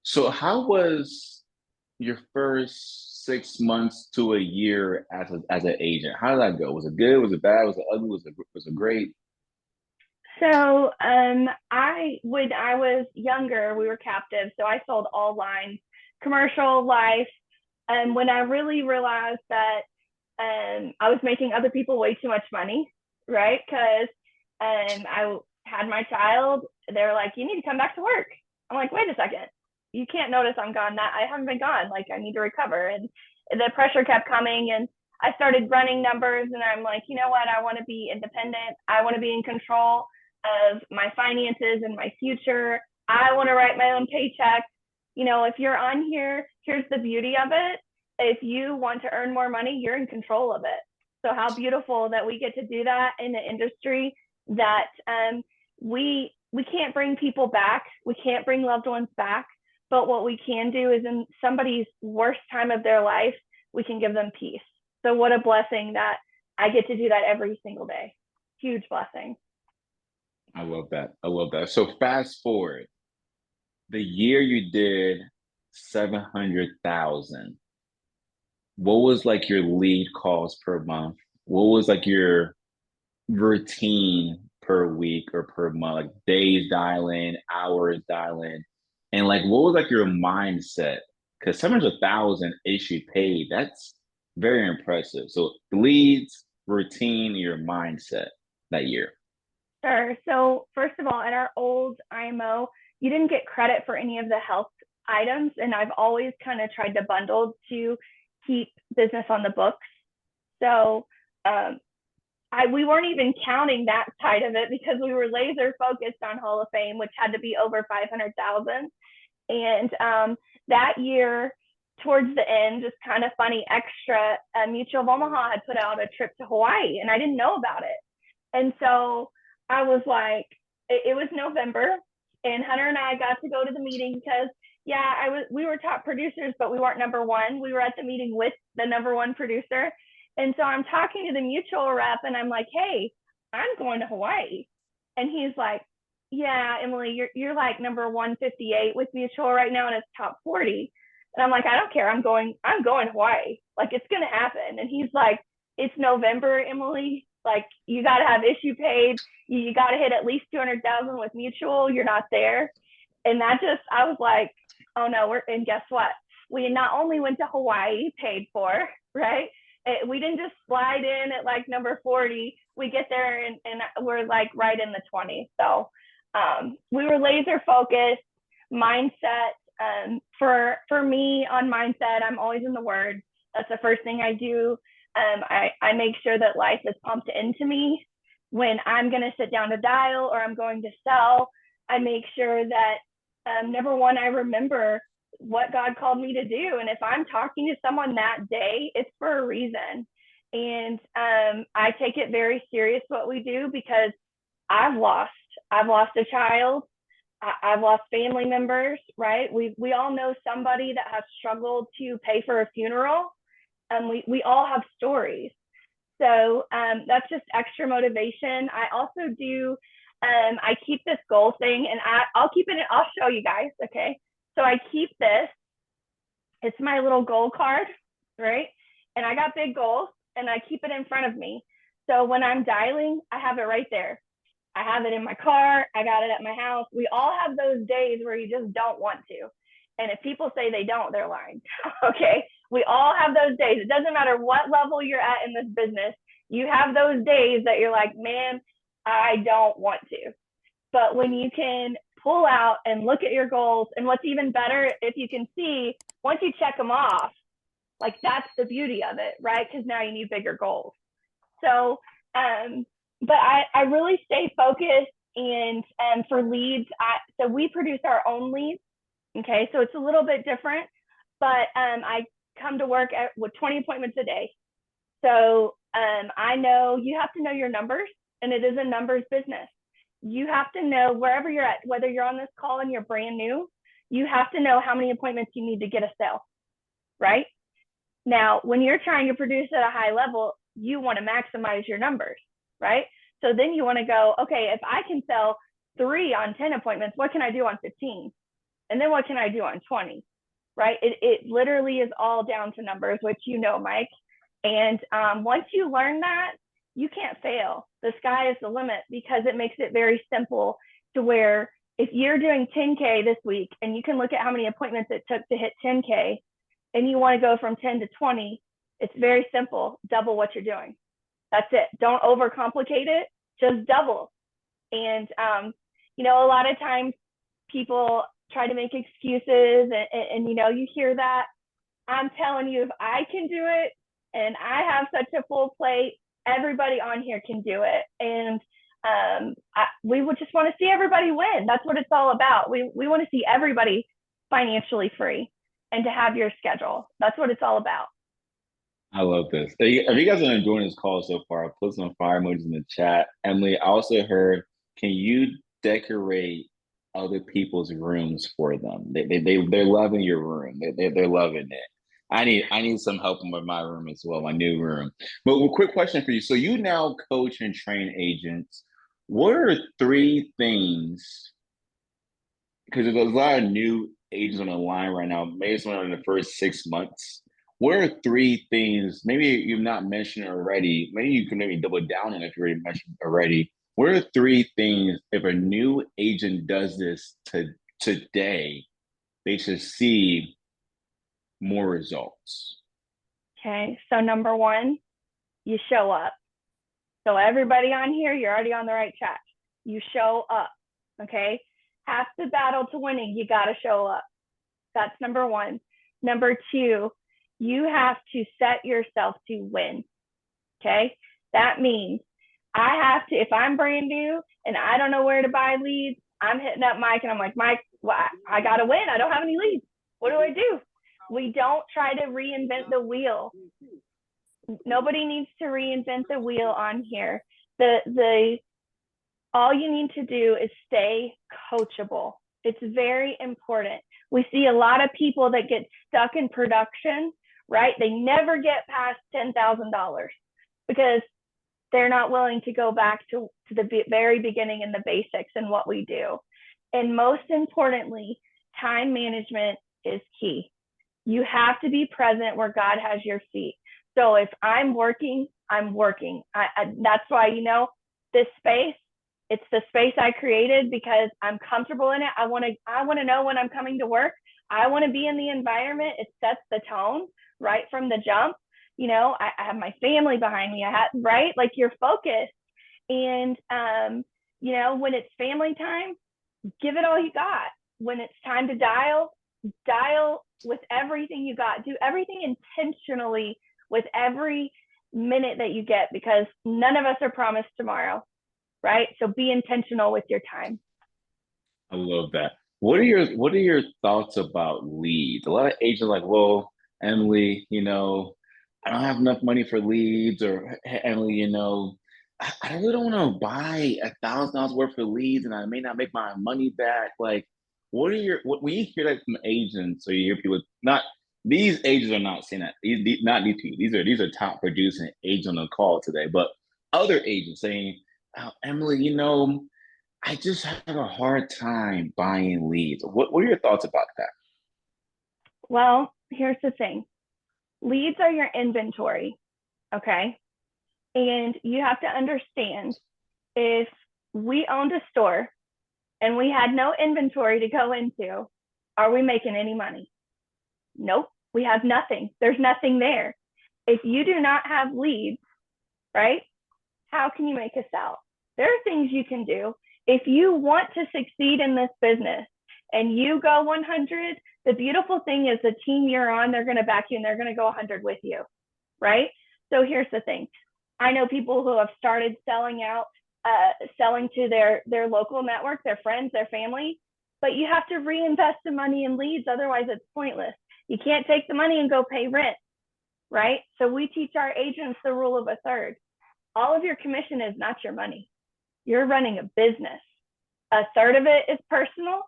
So how was your first 6 months to a year as an agent? How did that go? Was it good? Was it bad? Was it ugly? Was it great? So, I when I was younger, we were captive, so I sold all lines, commercial, life. And when I really realized that I was making other people way too much money, right? Because I had my child, they're like, "You need to come back to work." I'm like, "Wait a second, you can't notice I'm gone. That I haven't been gone. Like I need to recover." And the pressure kept coming, and I started running numbers, and I'm like, you know what? I want to be independent. I want to be in control of my finances and my future. I want to write my own paycheck. If you're on here, here's the beauty of it. If you want to earn more money, you're in control of it. So how beautiful that we get to do that in the industry that we can't bring people back. We can't bring loved ones back. But what we can do is in somebody's worst time of their life, we can give them peace. So what a blessing that I get to do that every single day. Huge blessing. I love that. I love that. So fast forward, the year you did 700,000, what was like your lead calls per month? What was like your routine per week or per month? Like days dialing, hours dialing, and like what was like your mindset? Because 700,000 issued paid, that's very impressive. So leads, routine, your mindset that year. Sure. So first of all, in our old IMO, you didn't get credit for any of the health items, and I've always kind of tried to bundle to keep business on the books. So um, we weren't even counting that side of it because we were laser focused on Hall of Fame, which had to be over 500,000. And that year, towards the end, just kind of funny extra, Mutual of Omaha had put out a trip to Hawaii, and I didn't know about it. And so I was like, it was November, and Hunter and I got to go to the meeting because, yeah, we were top producers, but we weren't number one. We were at the meeting with the number one producer. And so I'm talking to the mutual rep, and I'm like, hey, I'm going to Hawaii. And he's like, yeah, Emily, you're like number 158 with mutual right now, and it's top 40. And I'm like, I don't care. I'm going to Hawaii. Like it's gonna happen. And he's like, it's November, Emily. Like you got to have issue paid. You got to hit at least 200,000 with mutual. You're not there. And that just, I was like, oh no, and guess what? We not only went to Hawaii, paid for, right? We didn't just slide in at like number 40. We get there and we're like right in the 20s. So we were laser focused, mindset. For me on mindset, I'm always in the Word. That's the first thing I do. I make sure that life is pumped into me when I'm going to sit down to dial or I'm going to sell. I make sure that number one, I remember what God called me to do. And if I'm talking to someone that day, it's for a reason. And I take it very serious what we do because I've lost. I've lost a child. Have lost family members, right? We all know somebody that has struggled to pay for a funeral. We all have stories. So that's just extra motivation. I also do, I keep this goal thing and I'll keep it, I'll show you guys, okay? So I keep this, it's my little goal card, right? And I got big goals and I keep it in front of me. So when I'm dialing, I have it right there. I have it in my car. I got it at my house. We all have those days where you just don't want to. And if people say they don't, they're lying. Okay. We all have those days. It doesn't matter what level you're at in this business. You have those days that you're like, man, I don't want to. But when you can pull out and look at your goals, and what's even better, if you can see, once you check them off, like that's the beauty of it, right? Because now you need bigger goals. So, but I really stay focused. And for leads, so we produce our own leads. Okay, so it's a little bit different, but I come to work with 20 appointments a day. So I know you have to know your numbers, and it is a numbers business. You have to know wherever you're at, whether you're on this call and you're brand new, you have to know how many appointments you need to get a sale, right? Now, when you're trying to produce at a high level, you want to maximize your numbers, right? So then you want to go, okay, if I can sell 3 on 10 appointments, what can I do on 15? And then what can I do on 20? Right? It literally is all down to numbers, which you know, Mike. And once you learn that, you can't fail. The sky is the limit because it makes it very simple to where if you're doing 10K this week and you can look at how many appointments it took to hit 10K and you want to go from 10 to 20, it's very simple. Double what you're doing. That's it. Don't overcomplicate it. Just double. And, a lot of times people try to make excuses and you hear that. I'm telling you, if I can do it and I have such a full plate, everybody on here can do it. And we would just want to see everybody win. That's what it's all about. We want to see everybody financially free and to have your schedule. That's what it's all about. I love this. If you guys are enjoying this call so far, I'll put some fire emojis in the chat. Emily, I also heard, can you decorate other people's rooms for them? They're loving your room. They're loving it. I need some help with my room as well, my new room. But a quick question for you. So you now coach and train agents. What are three things? Because there's a lot of new agents on the line right now, maybe someone in the first 6 months. What are three things, maybe you've not mentioned already, maybe you can maybe double down on if you already mentioned already. What are three things, if a new agent does this today, they should see more results? Okay. So number one, you show up. So everybody on here, you're already on the right track. You show up. Okay. Half the battle to winning, you got to show up. That's number one. Number two, you have to set yourself to win. Okay. That means I have to, if I'm brand new and I don't know where to buy leads, I'm hitting up Mike and I'm like, Mike, well, I got to win. I don't have any leads. What do I do? We don't try to reinvent the wheel. Nobody needs to reinvent the wheel on here. All you need to do is stay coachable. It's very important. We see a lot of people that get stuck in production, right? They never get past $10,000 because they're not willing to go back to the very beginning and the basics and what we do. And most importantly, time management is key. You have to be present where God has your feet. So if I'm working, I'm working. That's why, this space, it's the space I created because I'm comfortable in it. I want to know when I'm coming to work. I want to be in the environment. It sets the tone right from the jump. I have my family behind me. Right? Like you're focused. And, when it's family time, give it all you got. When it's time to dial with everything you got. Do everything intentionally with every minute that you get because none of us are promised tomorrow. Right? So be intentional with your time. I love that. What are your thoughts about leads? A lot of agents are like, well, Emily, I don't have enough money for leads, or Emily, I really don't want to buy $1,000 worth of leads and I may not make my money back. Like, when you hear that from agents or you hear people, not these agents are not saying that, not these people, these are top producing agents on the call today, but other agents saying, oh, Emily, I just have a hard time buying leads. What are your thoughts about that? Well, here's the thing. Leads are your inventory, okay? And you have to understand if we owned a store and we had no inventory to go into, are we making any money? Nope, we have nothing. There's nothing there. If you do not have leads, right, how can you make a sale? There are things you can do. If you want to succeed in this business and you go 100, the beautiful thing is the team you're on, they're going to back you and they're going to go 100 with you, right? So here's the thing. I know people who have started selling to their local network, their friends, their family, but you have to reinvest the money in leads. Otherwise, it's pointless. You can't take the money and go pay rent, right? So we teach our agents the rule of a third. All of your commission is not your money. You're running a business. A third of it is personal.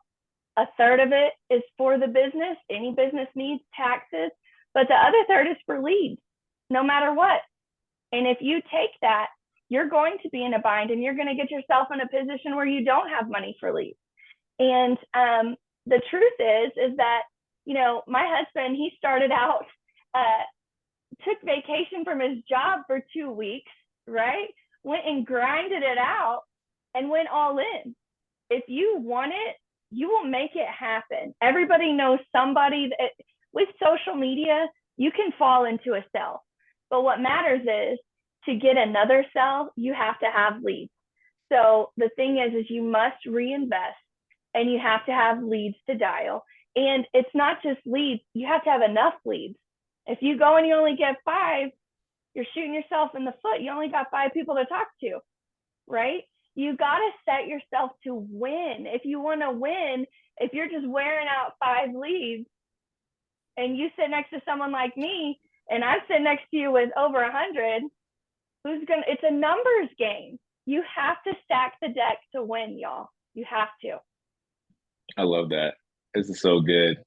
A third of it is for the business. Any business needs taxes, but the other third is for leads, no matter what. And if you take that, you're going to be in a bind and you're going to get yourself in a position where you don't have money for leads. And the truth is that, my husband, he started out, uh, took vacation from his job for 2 weeks, right? Went and grinded it out and went all in. If you want it, you will make it happen. Everybody knows somebody that, with social media, you can fall into a cell. But what matters is, to get another cell, you have to have leads. So the thing is you must reinvest, and you have to have leads to dial. And it's not just leads, you have to have enough leads. If you go and you only get five, you're shooting yourself in the foot. You only got five people to talk to, right? You got to set yourself to win. If you want to win, if you're just wearing out five leads and you sit next to someone like me and I sit next to you with over 100, it's a numbers game. You have to stack the deck to win, y'all. You have to. I love that. This is so good.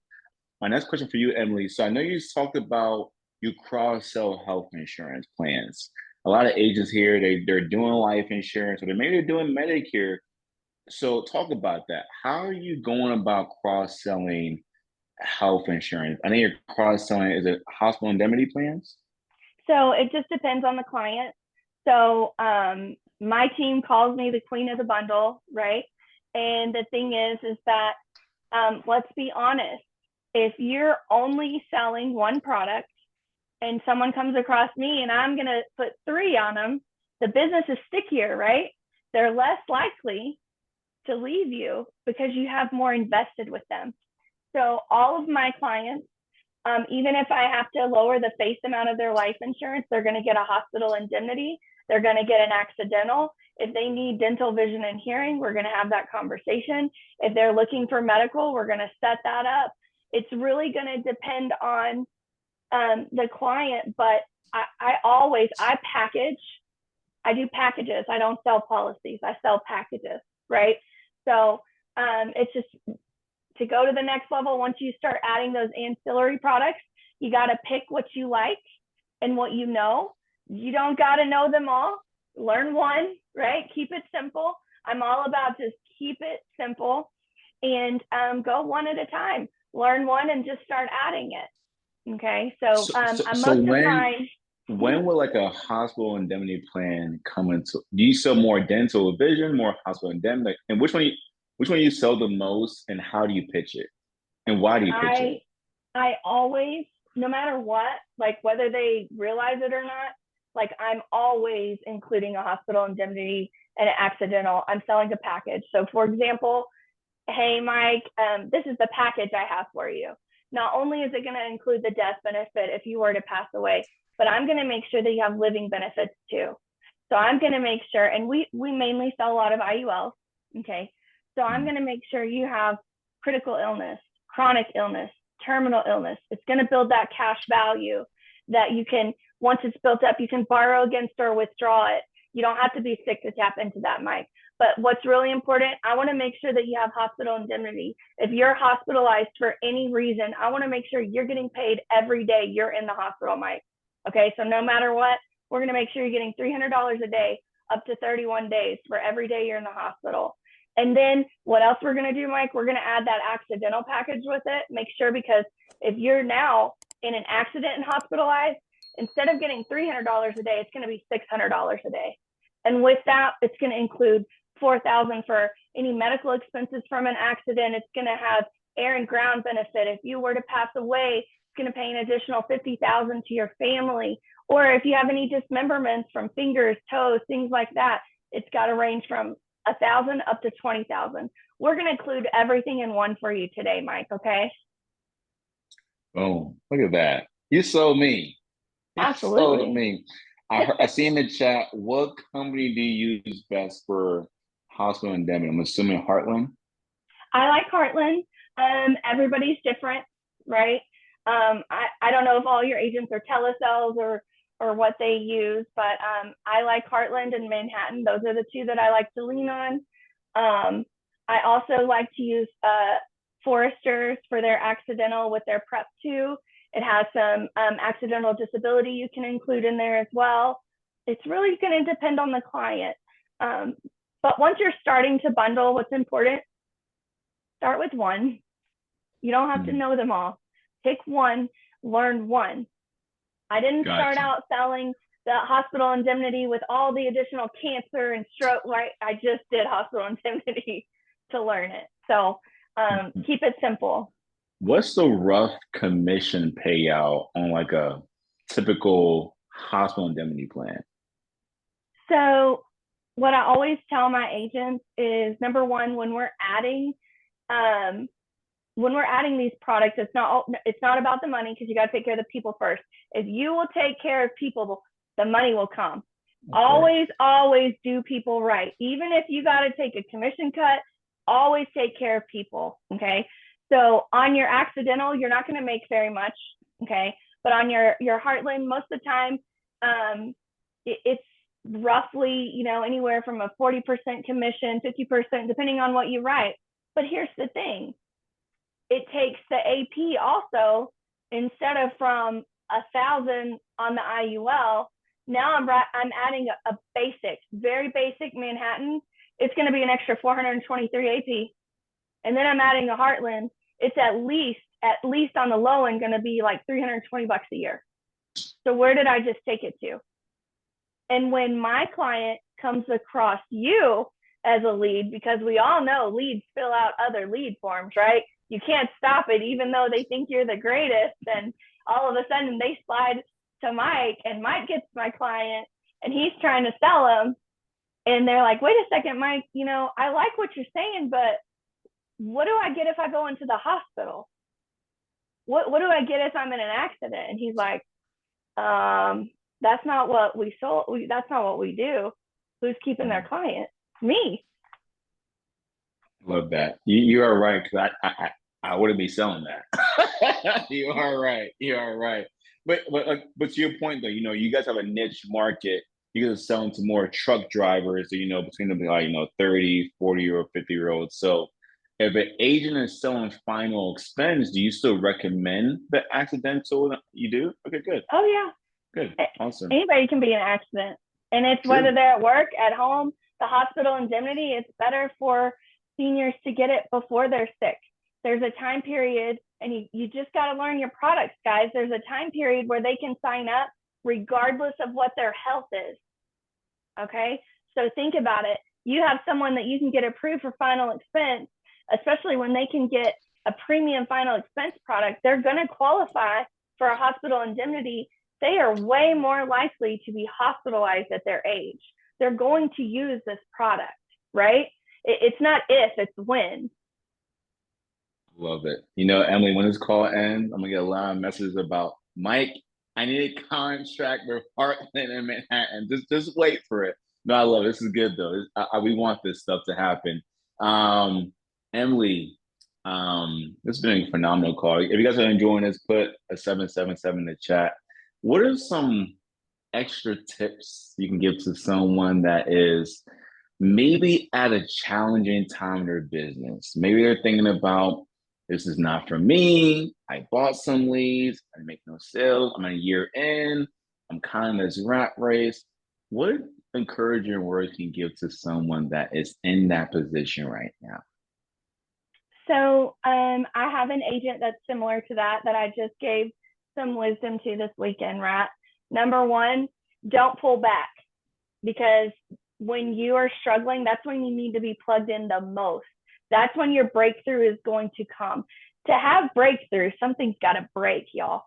My next question for you, Emily. So I know you talked about you cross-sell health insurance plans. A lot of agents here, they're doing life insurance, or maybe they're doing Medicare. So talk about that. How are you going about cross-selling health insurance? I know you're cross-selling, is it hospital indemnity plans? So it just depends on the client. So my team calls me the queen of the bundle, right? And the thing is that, let's be honest, if you're only selling one product and someone comes across me and I'm going to put three on them, the business is stickier, right? They're less likely to leave you because you have more invested with them. So all of my clients, even if I have to lower the face amount of their life insurance, they're going to get a hospital indemnity. They're going to get an accidental. If they need dental, vision, and hearing, we're going to have that conversation. If they're looking for medical, we're going to set that up. It's really going to depend on the client, but I package. I do packages. I don't sell policies. I sell packages, right? So it's just to go to the next level. Once you start adding those ancillary products, you got to pick what you like and what you know. You don't got to know them all. Learn one, right? Keep it simple. I'm all about just keep it simple and go one at a time. Learn one and just start adding it. Okay. So So, so, I'm so most of when mine. when will like a hospital indemnity plan come into? Do you sell more dental or vision, more hospital indemnity, and which one you sell the most, and how do you pitch it, and why do you pitch it? I I always, no matter what, like whether they realize it or not, like I'm always including a hospital indemnity and an accidental. I'm selling a package. So for example, hey Mike, this is the package I have for you. Not only is it going to include the death benefit if you were to pass away, but I'm going to make sure that you have living benefits too. So I'm going to make sure, and we mainly sell a lot of IULs. Okay. So I'm going to make sure you have critical illness, chronic illness, terminal illness. It's going to build that cash value that you can, once it's built up, you can borrow against or withdraw it. You don't have to be sick to tap into that, Mike. But what's really important, I want to make sure that you have hospital indemnity. If you're hospitalized for any reason, I want to make sure you're getting paid every day you're in the hospital, Mike. Okay, so no matter what, we're going to make sure you're getting $300 a day up to 31 days for every day you're in the hospital. And then what else we're going to do, Mike? We're going to add that accidental package with it. Make sure, because if you're now in an accident and hospitalized, instead of getting $300 a day, it's going to be $600 a day. And with that, it's going to include $4,000 for any medical expenses from an accident. It's going to have air and ground benefit. If you were to pass away, it's going to pay an additional $50,000 to your family. Or if you have any dismemberments from fingers, toes, things like that, it's got to range from 1,000 up to 20,000. We're going to include everything in one for you today, Mike. Okay. Oh, look at that! You sold me. You sold Absolutely. me. I see in the chat. What company do you use best for hospital indemnity? I'm assuming Heartland. I like Heartland. Everybody's different, right? I don't know if all your agents are telesales or what they use, but I like Heartland and Manhattan. Those are the two that I like to lean on. I also like to use Foresters for their accidental with their Prep 2. It has some accidental disability you can include in there as well. It's really going to depend on the client. But once you're starting to bundle, what's important, start with one. You don't have to Mhm. know them all. Pick one, learn one. I didn't start Gotcha. out selling the hospital indemnity with all the additional cancer and stroke, right? I just did hospital indemnity to learn it. So keep it simple. What's the rough commission payout on like a typical hospital indemnity plan? So what I always tell my agents is number one, um, when we're adding these products, it's not about the money because you got to take care of the people first. If you will take care of people, the money will come. Of course. Always do people right. Even if you got to take a commission cut, always take care of people. Okay. So on your accidental, you're not going to make very much. Okay. But on your Heartland, most of the time, it's roughly, anywhere from a 40% commission, 50%, depending on what you write. But here's the thing, it takes the AP also, instead of from 1,000 on the IUL, now I'm adding a basic, very basic Manhattan. It's going to be an extra 423 AP, and then I'm adding a Heartland. It's at least on the low end going to be like $320 a year. So where did I just take it to? And when my client comes across you as a lead, because we all know leads fill out other lead forms, right? You can't stop it, even though they think you're the greatest. And all of a sudden they slide to Mike, and Mike gets my client and he's trying to sell them. And they're like, wait a second, Mike, I like what you're saying, but what do I get if I go into the hospital? What do I get if I'm in an accident? And he's like, that's not what we sold. That's not what we do. Who's keeping their client? Me. Love that. You are right because I wouldn't be selling that. You are right. You are right. But to your point though, you guys have a niche market. You guys are selling to more truck drivers, between the 30, 40 or 50-year-olds. So if an agent is selling final expense, do you still recommend the accidental you do? Okay, good. Oh yeah. Good. Awesome. Anybody can be in an accident, and it's whether True. they're at work, at home, the hospital indemnity. It's better for seniors to get it before they're sick. There's a time period, and you just got to learn your products, guys. There's a time period where they can sign up regardless of what their health is. Okay, so think about it. You have someone that you can get approved for final expense, especially when they can get a premium final expense product. They're going to qualify for a hospital indemnity. They are way more likely to be hospitalized at their age. They're going to use this product, right? It's not if, it's when. Love it. Emily, when this call ends, I'm gonna get a lot of messages about Mike. I need a contract with Heartland and Manhattan. Just wait for it. No, I love it. This is good though. We want this stuff to happen. Um, Emily, this has been a phenomenal call. If you guys are enjoying this, put a 777 in the chat. What are some extra tips you can give to someone that is maybe at a challenging time in their business? Maybe they're thinking about this is not for me. I bought some leads, I make no sales. I'm a year in. I'm kind of this rat race. What encouraging words can you give to someone that is in that position right now? So I have an agent that's similar to that I just gave some wisdom to this weekend, right? Number one, don't pull back, because when you are struggling, that's when you need to be plugged in the most. That's when your breakthrough is going to come. To have breakthrough, something's got to break, y'all.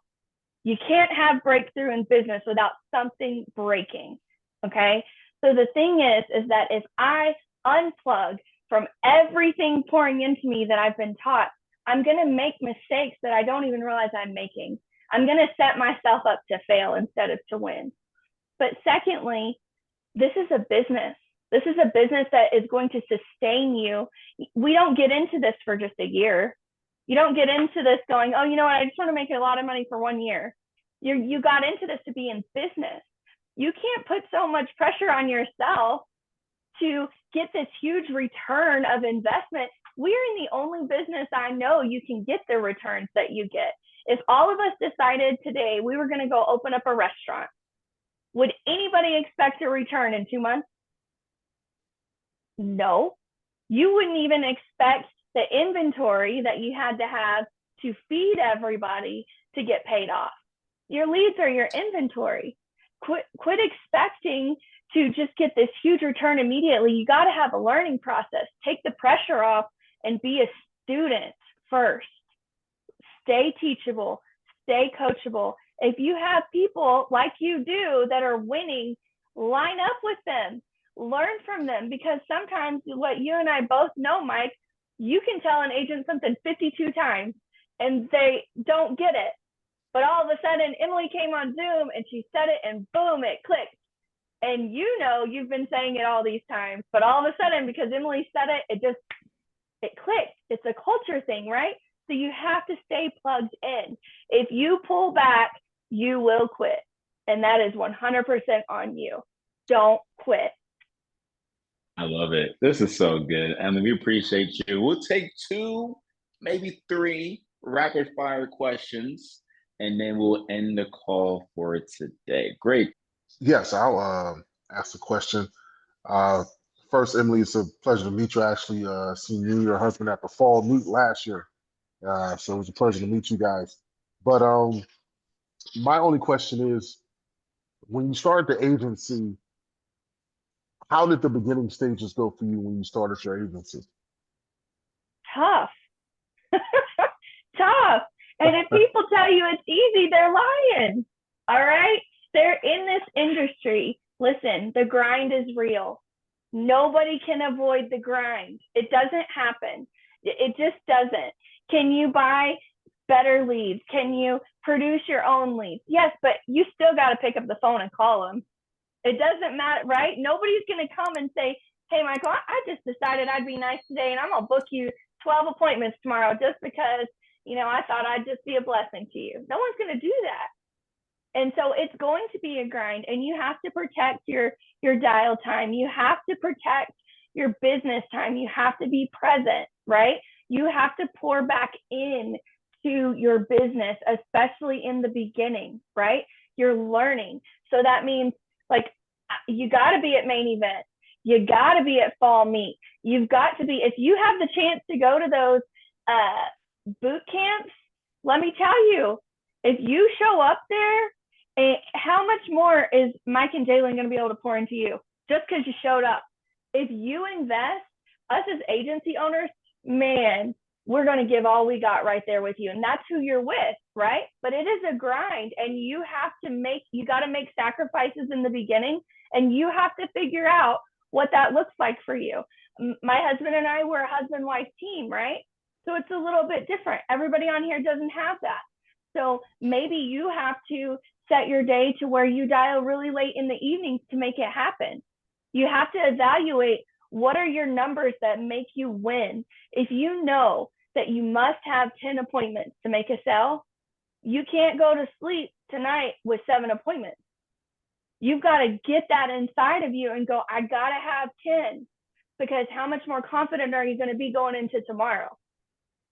You can't have breakthrough in business without something breaking. Okay. So the thing is that if I unplug from everything pouring into me that I've been taught, I'm going to make mistakes that I don't even realize I'm making. I'm going to set myself up to fail instead of to win. But secondly, this is a business. This is a business that is going to sustain you. We don't get into this for just a year. You don't get into this going, oh, you know what? I just want to make a lot of money for 1 year. You got into this to be in business. You can't put so much pressure on yourself to get this huge return of investment. We're in the only business I know you can get the returns that you get. If all of us decided today we were going to go open up a restaurant, would anybody expect a return in 2 months? No. You wouldn't even expect the inventory that you had to have to feed everybody to get paid off. Your leads are your inventory. Quit expecting to just get this huge return immediately. You got to have a learning process. Take the pressure off and be a student first. Stay teachable, stay coachable. If you have people like you do that are winning, line up with them, learn from them, because sometimes what you and I both know, Mike, you can tell an agent something 52 times and they don't get it. But all of a sudden, Emily came on Zoom and she said it and boom, it clicked. And you know, you've been saying it all these times, but all of a sudden, because Emily said it, it clicked. It's a culture thing, right? So you have to stay plugged in. If you pull back, you will quit. And that is 100% on you. Don't quit. I love it. This is so good. And we appreciate you. We'll take two, maybe three rapid fire questions, and then we'll end the call for today. Great. Yes, I'll ask a question. Uh, First, Emily, it's a pleasure to meet you. I actually seen you and your husband at the fall meet last year. So it was a pleasure to meet you guys. But my only question is, when you started the agency, how did the beginning stages go for you when you started your agency? Tough. Tough. And if people tell you it's easy, they're lying. All right? They're in this industry. Listen, the grind is real. Nobody can avoid the grind. It doesn't happen. It just doesn't. Can you buy better leads? Can you produce your own leads? Yes, but you still got to pick up the phone and call them. It doesn't matter, right? Nobody's going to come and say, hey, Michael, I just decided I'd be nice today and I'm going to book you 12 appointments tomorrow just because, I thought I'd just be a blessing to you. No one's going to do that. And so it's going to be a grind, and you have to protect your dial time. You have to protect your business time. You have to be present, right? You have to pour back in to your business, especially in the beginning, right? You're learning. So that means you got to be at main event. You got to be at fall meet. You've got to be, if you have the chance to go to those boot camps, let me tell you, if you show up there, how much more is Mike and Jalen going to be able to pour into you just because you showed up? If you invest, us as agency owners, man, we're going to give all we got right there with you. And that's who you're with, right? But it is a grind, and you got to make sacrifices in the beginning, and you have to figure out what that looks like for you. My husband and I were a husband-wife team, right? So it's a little bit different. Everybody on here doesn't have that. So maybe you have to set your day to where you dial really late in the evenings to make it happen. You have to evaluate, what are your numbers that make you win? If you know that you must have 10 appointments to make a sale, you can't go to sleep tonight with 7 appointments. You've got to get that inside of you and go, I got to have 10, because how much more confident are you going to be going into tomorrow?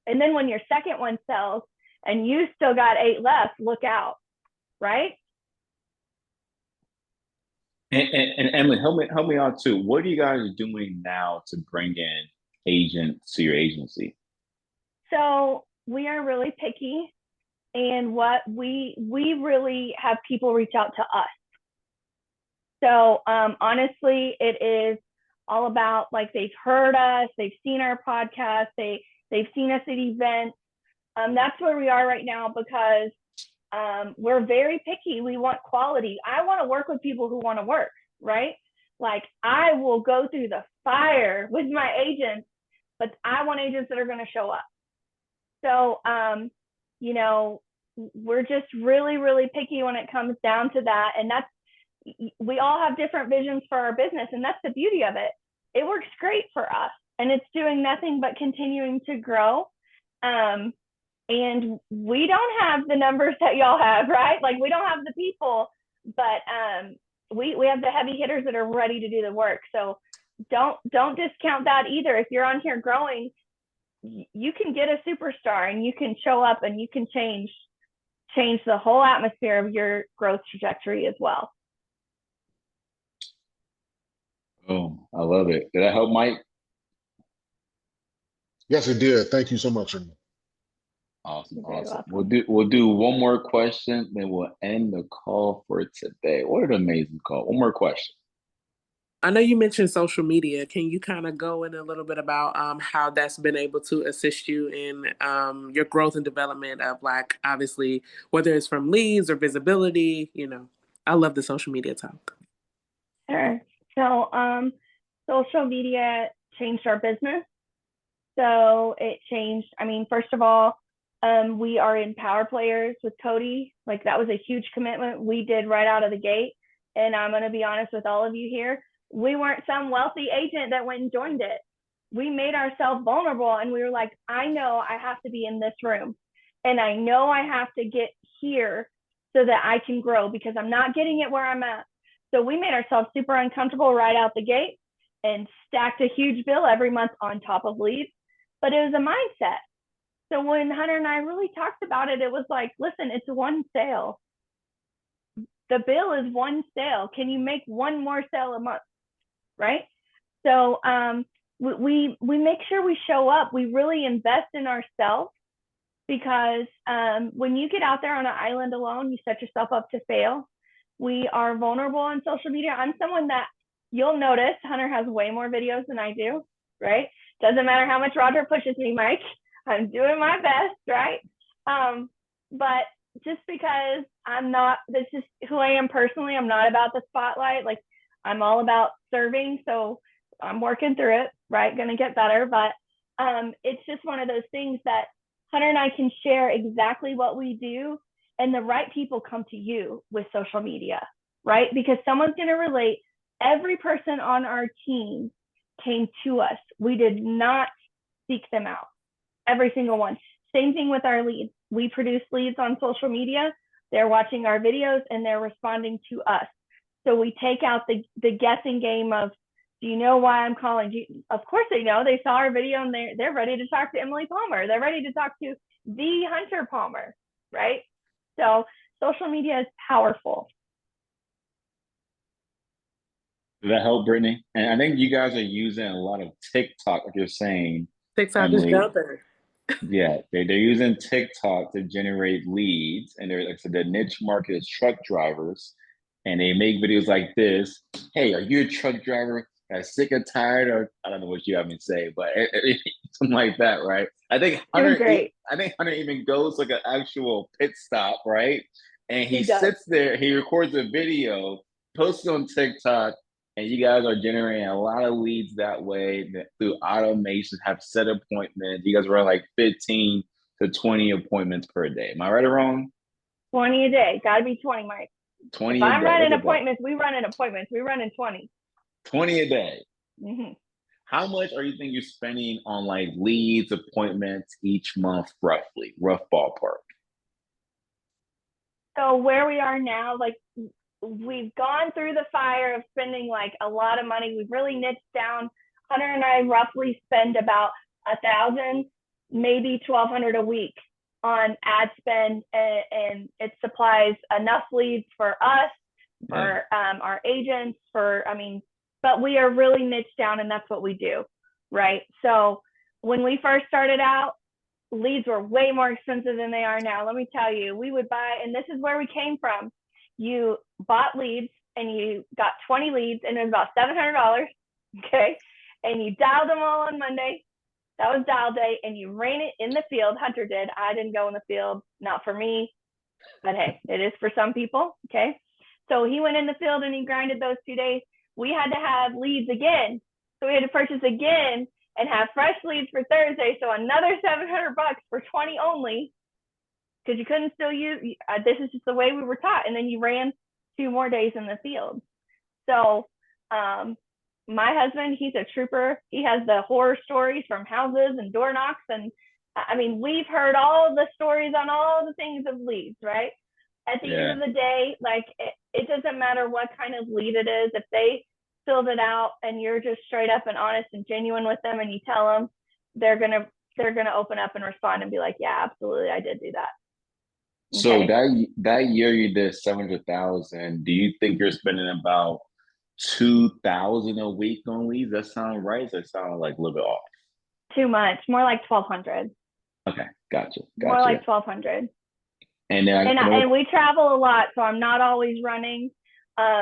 And then when your second one sells and you still got 8 left, look out, right? And Emily, help me out too. What are you guys doing now to bring in agents to your agency? So we are really picky, and what we really have people reach out to us. So honestly, it is all about, they've heard us, they've seen our podcast, they've seen us at events. That's where we are right now, because we're very picky. We want quality. I want to work with people who want to work, right? I will go through the fire with my agents, but I want agents that are going to show up. So, we're just really, really picky when it comes down to that. And we all have different visions for our business, and that's the beauty of it. It works great for us, and it's doing nothing but continuing to grow. And we don't have the numbers that y'all have, right? We don't have the people, but we have the heavy hitters that are ready to do the work. So don't discount that either. If you're on here growing, you can get a superstar, and you can show up, and you can change the whole atmosphere of your growth trajectory as well. Oh, I love it. Did that help, Mike? Yes, it did. Thank you so much, Emily. Awesome, You're very awesome. We'll welcome. do one more question, then we'll end the call for today. What an amazing call. One more question. I know you mentioned social media. Can you kind of go in a little bit about how that's been able to assist you in your growth and development of, like, obviously, whether it's from leads or visibility, I love the social media talk. Sure. So, social media changed our business. So it changed. I mean, first of all, we are in Power Players with Cody. Like, that was a huge commitment we did right out of the gate. And I'm going to be honest with all of you here. We weren't some wealthy agent that went and joined it. We made ourselves vulnerable, and we were like, I know I have to be in this room, and I know I have to get here so that I can grow, because I'm not getting it where I'm at. So we made ourselves super uncomfortable right out the gate and stacked a huge bill every month on top of leads. But it was a mindset. So when Hunter and I really talked about it, it was like, listen, it's one sale. The bill is one sale. Can you make one more sale a month? Right? So we make sure we show up. We really invest in ourselves, because when you get out there on an island alone, you set yourself up to fail. We are vulnerable on social media. I'm someone that, you'll notice Hunter has way more videos than I do, right? Doesn't matter how much Roger pushes me, Mike. I'm doing my best, right? But just because this is who I am personally. I'm not about the spotlight. Like, I'm all about serving. So I'm working through it, right? Going to get better. But it's just one of those things that Hunter and I can share exactly what we do, and the right people come to you with social media, right? Because someone's going to relate. Every person on our team came to us. We did not seek them out. Every single one. Same thing with our leads. We produce leads on social media. They're watching our videos and they're responding to us. So we take out the guessing game of, do you know why I'm calling? Of course they know. They saw our video and they're ready to talk to Emily Palmer. They're ready to talk to the Hunter Palmer, right? So social media is powerful. Does that help, Brittany? And I think you guys are using a lot of TikTok, like you're saying, TikTok is Emily. jumping. Yeah, they're using TikTok to generate leads, and they're, like, so the niche market is truck drivers, and they make videos like this. Hey, are you a truck driver that's sick or tired, or I don't know what you have me say, but something like that, right? Doing great. I think Hunter even goes like an actual pit stop, right? And he He does. sits there, he records a video, posts it on TikTok, and you guys are generating a lot of leads that way through automation, have set appointments. You guys run like 15 to 20 appointments per day. Am I right or wrong? 20 a day. Got to be 20, Mike. 20 If a I'm day. running Look at that. appointments, we run in appointments. We run in 20. 20 a day. Mm-hmm. How much are you think you're spending on like leads, appointments each month, roughly? Rough ballpark. So where we are now, like, we've gone through the fire of spending like a lot of money. We've really niched down. Hunter and I roughly spend about 1,000, maybe 1,200 a week on ad spend, and it supplies enough leads for us, for our agents, but we are really niched down, and that's what we do, right? So when we first started out, leads were way more expensive than they are now. Let me tell you, we would buy, and this is where we came from. You bought leads and you got 20 leads, and it was about $700, okay? And you dialed them all on Monday. That was dial day, and you ran it in the field. Hunter did. I didn't go in the field, not for me, but hey, it is for some people, okay? So he went in the field and he grinded those 2 days. We had to have leads again. So we had to purchase again and have fresh leads for Thursday. So another $700 for 20 only, because you couldn't still use, this is just the way we were taught. And then you ran 2 more days in the field. So my husband, he's a trooper. He has the horror stories from houses and door knocks. And I mean, we've heard all the stories on all the things of leads, right? At the end of the day, like, it doesn't matter what kind of lead it is. If they filled it out and you're just straight up and honest and genuine with them, and you tell them, they're gonna open up and respond and be like, yeah, absolutely, I did do that. So that year you did 700,000. Do you think you're spending about 2,000 a week on leads? That sound right? That sound like a little bit off. Too much. More like 1,200. Okay, gotcha, More gotcha. like 1,200. And then And we travel a lot, so I'm not always running.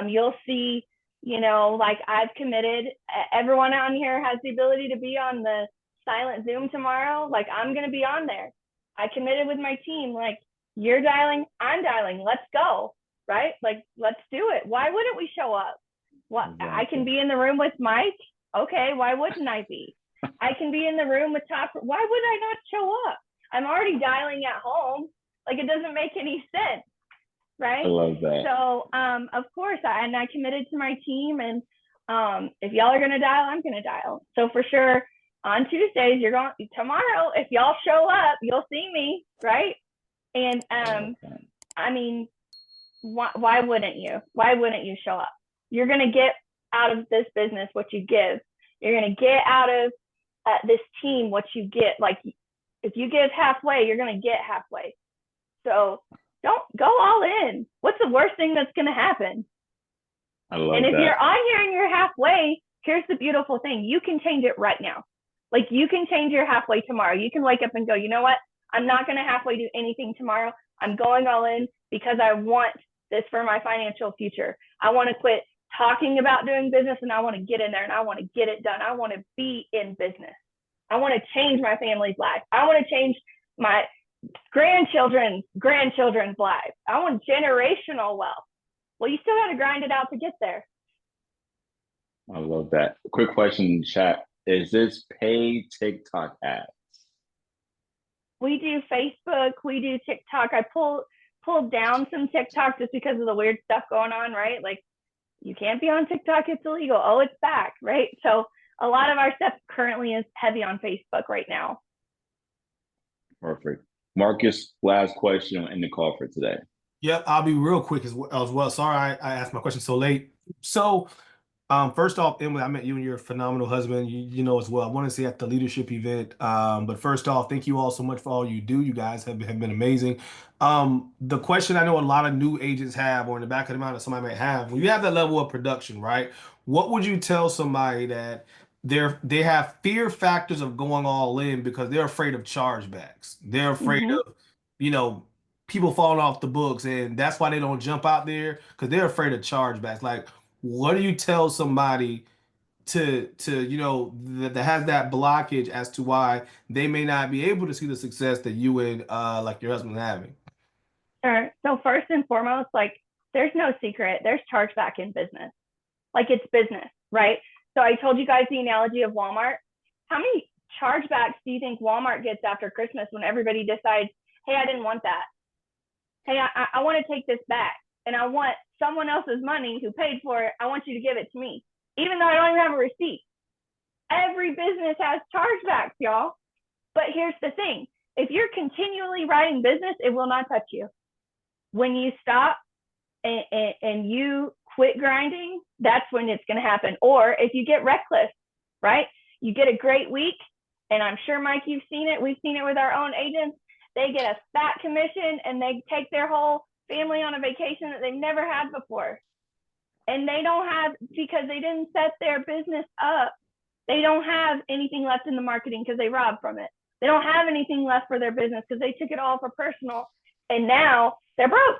You'll see, like I've committed. Everyone on here has the ability to be on the silent Zoom tomorrow. Like I'm gonna be on there. I committed with my team. Like you're dialing, I'm dialing. Let's go, right? Like let's do it. Why wouldn't we show up? What I can exactly. be in the room with Mike. Okay, why wouldn't I be? I can be in the room with Top. Why would I not show up? I'm already dialing at home. Like it doesn't make any sense, I right? love that. So of course, I committed to my team, and if y'all are gonna dial, I'm gonna dial. So for sure, on Tuesdays, you're going tomorrow. If y'all show up, you'll see me, right? And I mean, why wouldn't you? Why wouldn't you show up? You're gonna get out of this business what you give. You're gonna get out of this team what you get. Like if you give halfway, you're gonna get halfway. So don't go all in. What's the worst thing that's going to happen? I love And if that. you're on here and you're halfway, here's the beautiful thing. You can change it right now. Like you can change your halfway tomorrow. You can wake up and go, you know what? I'm not going to halfway do anything tomorrow. I'm going all in because I want this for my financial future. I want to quit talking about doing business and I want to get in there and I want to get it done. I want to be in business. I want to change my family's life. I want to change my grandchildren's lives. I want generational wealth. Well, you still got to grind it out to get there. I love that. Quick question in the chat. Is this paid TikTok ads? We do Facebook, we do TikTok. I pulled down some TikTok just because of the weird stuff going on, right? Like you can't be on TikTok, it's illegal. Oh, it's back, right? So a lot of our stuff currently is heavy on Facebook right now. Perfect. Marcus, last question in the call for today. Yep, I'll be real quick as well. Sorry I asked my question so late. So, first off, Emily, I met you and your phenomenal husband. You know as well. I want to say at the leadership event. But first off, thank you all so much for all you do. You guys have been amazing. The question I know a lot of new agents have, or in the back of the mind that somebody might have, when you have that level of production, right? What would you tell somebody that they have fear factors of going all in because they're afraid of chargebacks? They're afraid of, people falling off the books, and that's why they don't jump out there because they're afraid of chargebacks. Like, what do you tell somebody that has that blockage as to why they may not be able to see the success that you and like your husband having? Sure. So first and foremost, like there's no secret. There's chargeback in business. Like it's business, right? So I told you guys the analogy of Walmart. How many chargebacks do you think Walmart gets after Christmas when everybody decides, hey, I didn't want that. Hey, I want to take this back and I want someone else's money who paid for it. I want you to give it to me, even though I don't even have a receipt. Every business has chargebacks, y'all. But here's the thing. If you're continually writing business, it will not touch you. When you stop and you quit grinding, that's when it's going to happen. Or if you get reckless, right? You get a great week, and I'm sure, Mike, you've seen it. We've seen it with our own agents. They get a fat commission and they take their whole family on a vacation that they've never had before. And they don't have, because they didn't set their business up, they don't have anything left in the marketing because they robbed from it. They don't have anything left for their business because they took it all for personal. And now they're broke,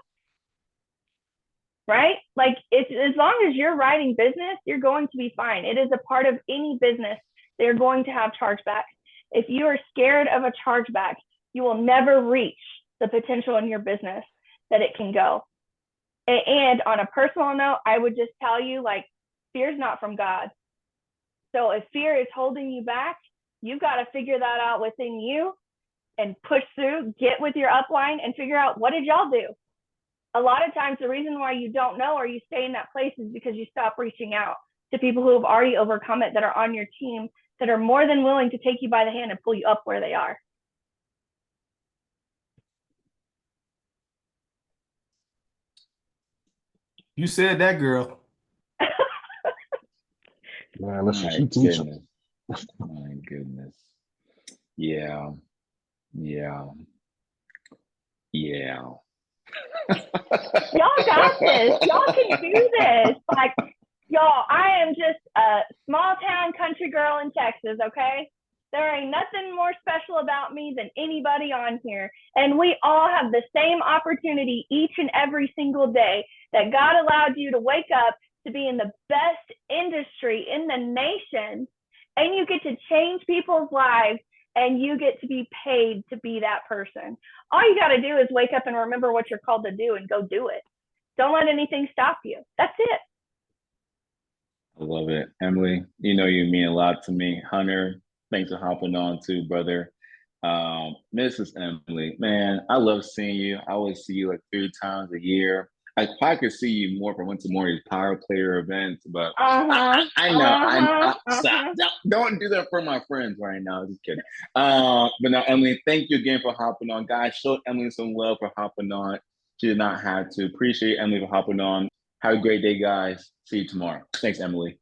right? Like it's, as long as you're writing business, you're going to be fine. It is a part of any business. They're going to have chargebacks. If you are scared of a chargeback, you will never reach the potential in your business that it can go. And on a personal note, I would just tell you, like, fear is not from God. So if fear is holding you back, you've got to figure that out within you and push through, get with your upline and figure out, what did y'all do? A lot of times the reason why you don't know or you stay in that place is because you stop reaching out to people who have already overcome it, that are on your team, that are more than willing to take you by the hand and pull you up where they are. You said that, girl. Man, listen, My she teaching. goodness. My goodness. Yeah. Yeah. Yeah. Y'all got this. Y'all can do this. Like, y'all, I am just a small town country girl in Texas, okay? There ain't nothing more special about me than anybody on here. And we all have the same opportunity each and every single day that God allowed you to wake up to be in the best industry in the nation. And you get to change people's lives and you get to be paid to be that person. All you got to do is wake up and remember what you're called to do and go do it. Don't let anything stop you. That's it. I love it. Emily, you know you mean a lot to me. Hunter, thanks for hopping on too, brother. Mrs. Emily, man, I love seeing you. I always see you like 3 times a year. I probably could see you more if I went to more of these power player events, but I know stop. Don't do that for my friends right now. Just kidding. But now, Emily, thank you again for hopping on. Guys, show Emily some love for hopping on. She did not have to. Appreciate Emily for hopping on. Have a great day, guys. See you tomorrow. Thanks, Emily.